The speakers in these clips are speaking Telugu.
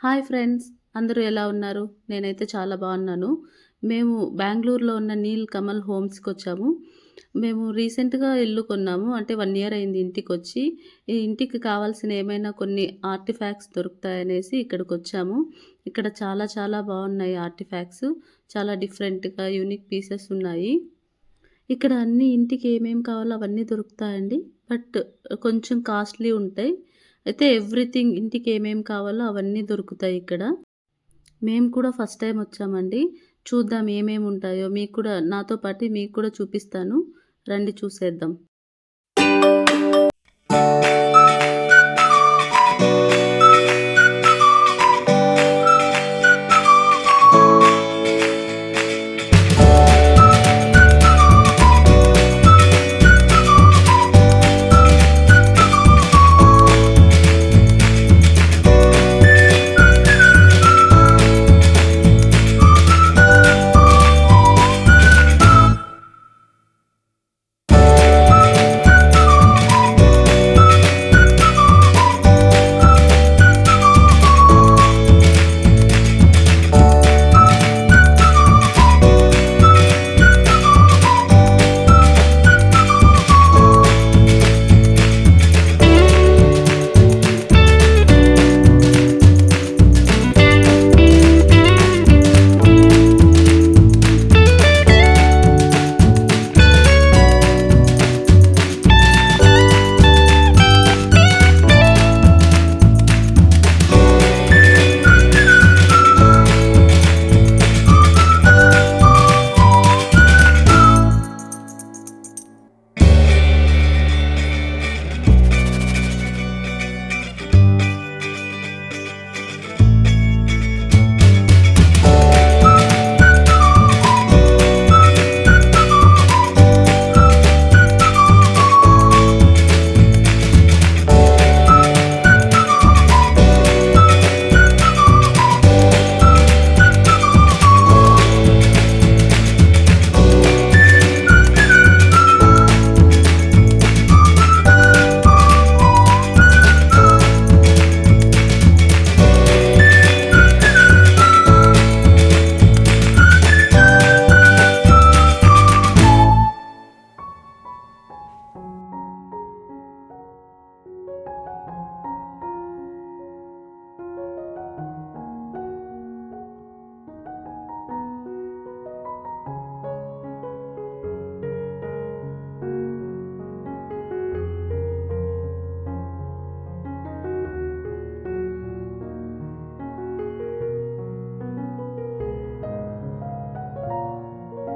Hi friends! అందరూ ఎలా ఉన్నారు? నేనైతే చాలా బాగున్నాను. మేము బెంగుళూరులో ఉన్న నీల్ కమల్ హోమ్స్‌కొచ్చాము. మేము రీసెంట్‌గా ఇల్లు కొన్నాము. అంటే 1 ఇయర్ అయింది ఇంటికొచ్చి. ఈ ఇంటికి కావాల్సిన ఏమైనా కొన్ని ఆర్టిఫాక్ట్స్ దొరుకుతాయనేసి ఇక్కడికొచ్చాము. ఇక్కడ చాలా చాలా బాగున్నాయి ఆర్టిఫాక్ట్స్. చాలా డిఫరెంట్‌గా యూనిక్ పీసెస్ ఉన్నాయి. ఇక్కడ అన్నీ ఇంటికి ఏమేమి కావాలో అవన్నీ దొరుకుతాయండి. బట్ కొంచెం కాస్ట్‌లీ ఉంటాయి. అయితే ఎవ్రీథింగ్ ఇంటికి ఏమేమి కావాలో అవన్నీ దొరుకుతాయి ఇక్కడ. మేము కూడా ఫస్ట్ టైమ్ వచ్చామండి. చూద్దాం ఏమేమి ఉంటాయో మీకు కూడా నాతో పాటు మీకు కూడా చూపిస్తాను. రండి చూసేద్దాం.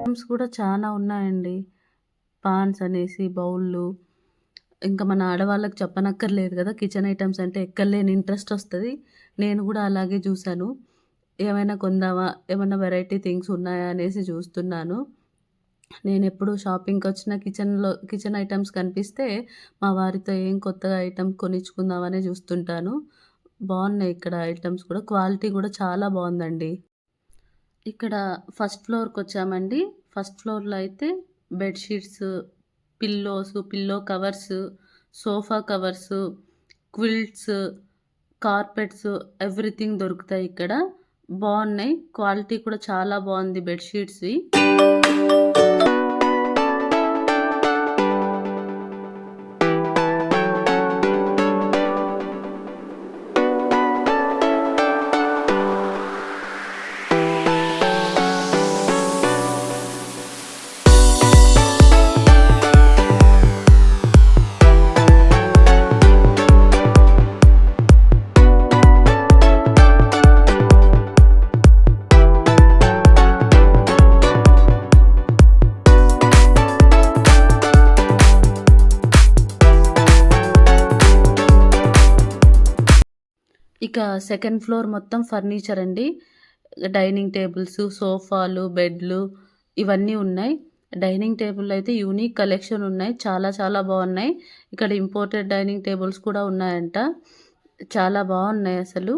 ఐటమ్స్ కూడా చాలా ఉన్నాయండి. పాన్స్ అనేసి, బౌల్లు. ఇంకా మన ఆడవాళ్ళకి చెప్పనక్కర్లేదు కదా! కిచెన్ ఐటమ్స్ అంటే ఎక్కడలేని ఇంట్రెస్ట్ వస్తది. నేను కూడా అలాగే చూసాను. ఏమైనా కొందామా? ఏమన్నా వెరైటీ థింగ్స్ ఉన్నాయా? అనేసి చూస్తున్నాను. నేనెప్పుడు షాపింగ్‌కొచ్చినా కిచెన్ ఐటమ్స్ కనిపిస్తే మా వారితో ఏం కొత్తగా ఐటెమ్ కొనిచ్చుకుందామనే చూస్తుంటాను. బావున్నాయి ఇక్కడ ఐటమ్స్ కూడా. క్వాలిటీ కూడా చాలా బావుందండి. ఇక్కడ ఫస్ట్ ఫ్లోర్‌కొచ్చామండి. ఫస్ట్ ఫ్లోర్‌లో అయితే bed sheets, pillow covers, sofa covers, quilts, carpets everything దొరుకుతాయి ఇక్కడ. బావున్నాయి. క్వాలిటీ కూడా చాలా బావుంది బెడ్ షీట్స్‌వి. ఇక సెకండ్ ఫ్లోర్ మొత్తం ఫర్నిచర్ అండి. డైనింగ్ టేబుల్స్, సోఫాలు, బెడ్లు ఇవన్నీ ఉన్నాయి. డైనింగ్ టేబుల్ అయితే యూనిక్ కలెక్షన్ ఉన్నాయి. చాలా చాలా బాగున్నాయి. ఇక్కడ ఇంపోర్టెడ్ డైనింగ్ టేబుల్స్ కూడా ఉన్నాయంట. చాలా బాగున్నాయి అసలు.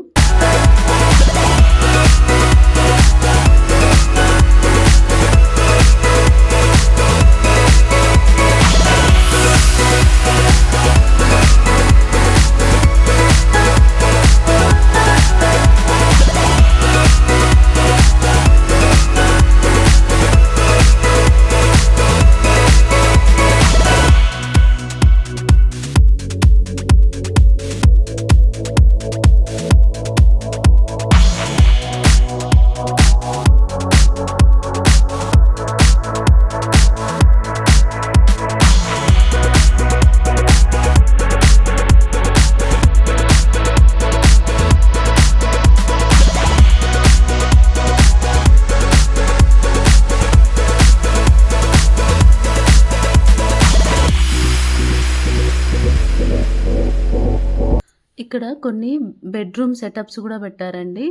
ఇక్కడ కొన్ని బెడ్‌రూమ్ సెటప్స్ గూడా పెట్టారండి.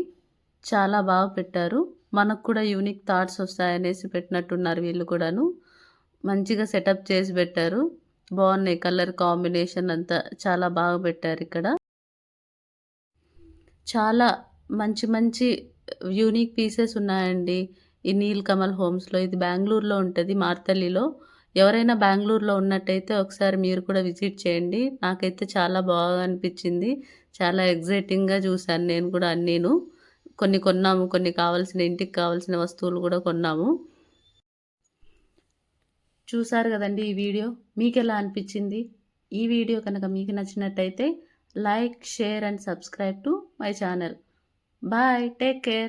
చాలా బాగా పెట్టారు. మనకు కూడా యూనిక్ థాట్స్ వస్తాయనేసి పెట్టినట్టున్నారు వీళ్ళు కూడాను. మంచిగా సెటప్ చేసి పెట్టారు. బావున్నాయి కలర్ కాంబినేషన్ అంతా చాలా బాగా పెట్టారిక్కడ. చాలా మంచి మంచి యూనిక్ పీసెస్ ఉన్నాయండి. ఈ నీలకమల్ హోమ్స్‌లో. ఇది బెంగుళూరులో ఉంటది మార్తల్లిలో. ఎవరైనా బెంగుళూరులో ఉన్నట్టయితే ఒకసారి మీరు కూడా విజిట్ చేయండి. నాకైతే చాలా బాగా అనిపిచ్చింది. చాలా ఎక్సైటింగ్‌గా చూసాను నేను కూడా అన్నీను. కొన్ని కొన్నాము. కొన్ని కావాల్సిన ఇంటికి కావాల్సిన వస్తువులు కూడా కొన్నాము. చూసారు గదండీ ఈ వీడియో. మీకెలా అనిపిచ్చింది? ఈ వీడియో కనుక మీకు నచ్చినట్టయితే like, share and subscribe to my channel. Bye. Take care.